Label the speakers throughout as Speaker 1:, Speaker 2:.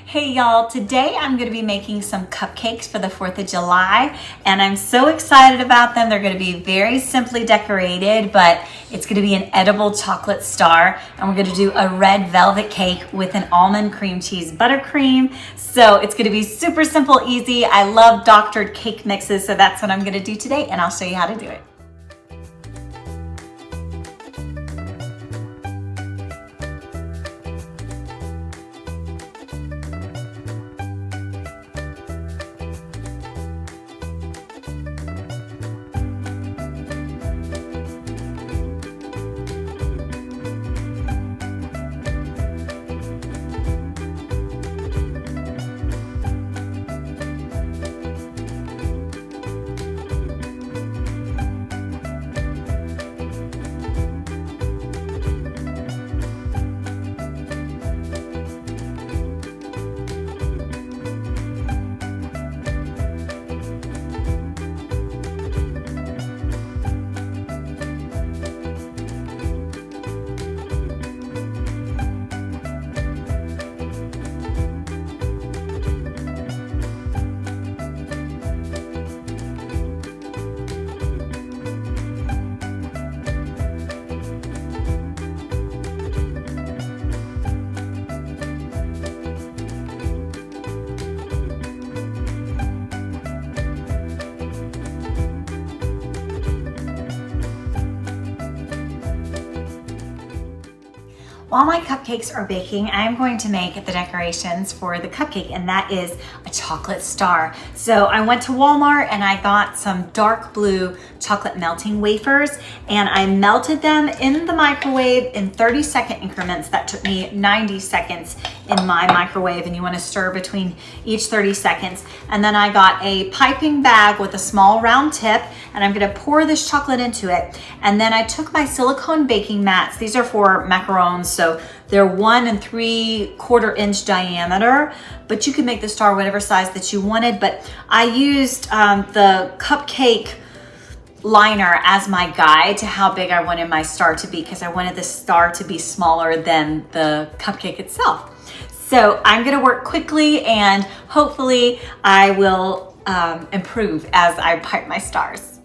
Speaker 1: Hey y'all, today I'm going to be making some cupcakes for the 4th of July and I'm so excited about them. They're going to be very simply decorated, but it's going to be an edible chocolate star, and we're going to do a red velvet cake with an almond cream cheese buttercream. So it's going to be super simple, easy. I love doctored cake mixes, so that's what I'm going to do today, and I'll show you how to do it. While my cupcakes are baking, I'm going to make the decorations for the cupcake, and that is a chocolate star. So I went to Walmart and I got some dark blue chocolate melting wafers, and I melted them in the microwave in 30-second increments. That took me 90 seconds in my microwave, and you want to stir between each 30 seconds. And then I got a piping bag with a small round tip, and I'm going to pour this chocolate into it. And then I took my silicone baking mats. These are for macarons, so they're 1 3/4 inch diameter, but you can make the star whatever size that you wanted. But I used the cupcake liner as my guide to how big I wanted my star to be, because I wanted the star to be smaller than the cupcake itself. So I'm gonna work quickly, and hopefully I will improve as I pipe my stars.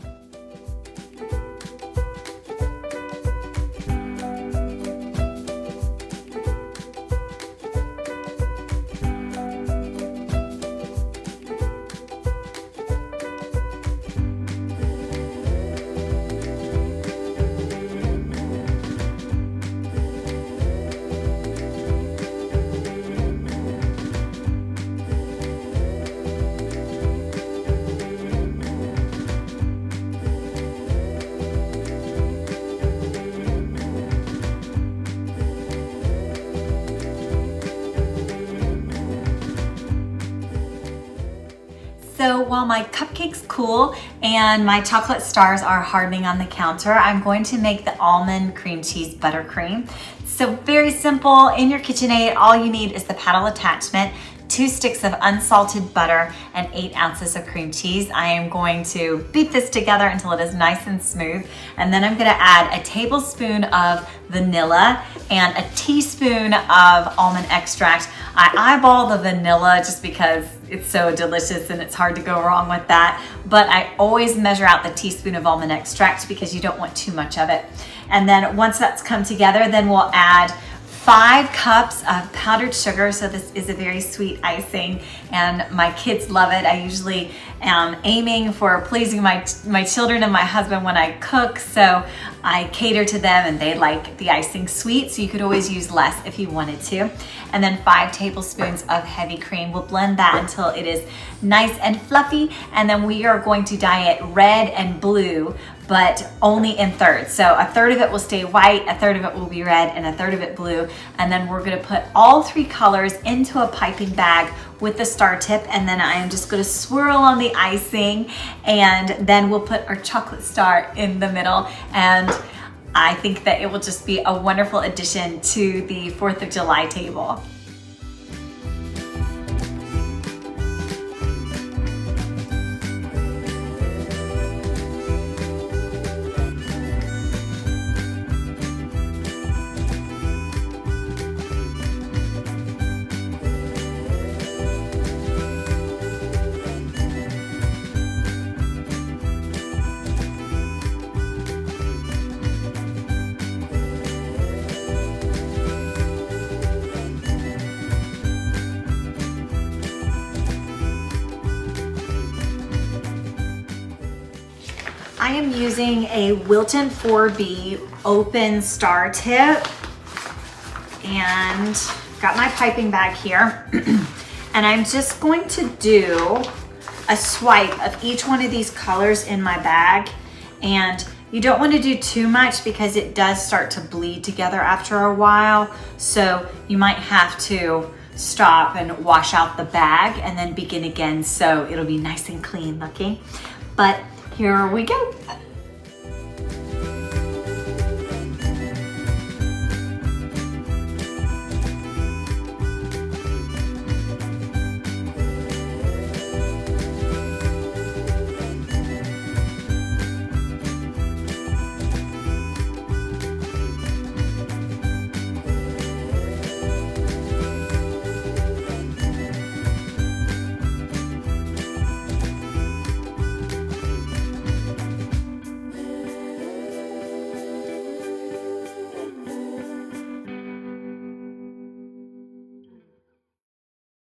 Speaker 1: So while my cupcakes cool and my chocolate stars are hardening on the counter, I'm going to make the almond cream cheese buttercream. So very simple. In your KitchenAid, all you need is the paddle attachment, 2 sticks of unsalted butter, and 8 ounces of cream cheese. I am going to beat this together until it is nice and smooth. And then I'm gonna add a tablespoon of vanilla and a teaspoon of almond extract. I eyeball the vanilla just because it's so delicious and it's hard to go wrong with that. But I always measure out the teaspoon of almond extract because you don't want too much of it. And then once that's come together, then we'll add 5 cups of powdered sugar. So this is a very sweet icing, and my kids love it. I usually am aiming for pleasing my children and my husband when I cook, so I cater to them and they like the icing sweet, so you could always use less if you wanted to. And then 5 tablespoons of heavy cream. We'll blend that until it is nice and fluffy, and then we are going to dye it red and blue, but only in thirds. So a third of it will stay white, a third of it will be red, and a third of it blue. And then we're gonna put all 3 colors into a piping bag with the star tip, and then I am just gonna swirl on the icing, and then we'll put our chocolate star in the middle. And I think that it will just be a wonderful addition to the 4th of July table. am using a Wilton 4B open star tip, and got my piping bag here. And I'm just going to do a swipe of each one of these colors in my bag. And you don't want to do too much because it does start to bleed together after a while. So you might have to stop and wash out the bag and then begin again, so it'll be nice and clean looking. But here we go.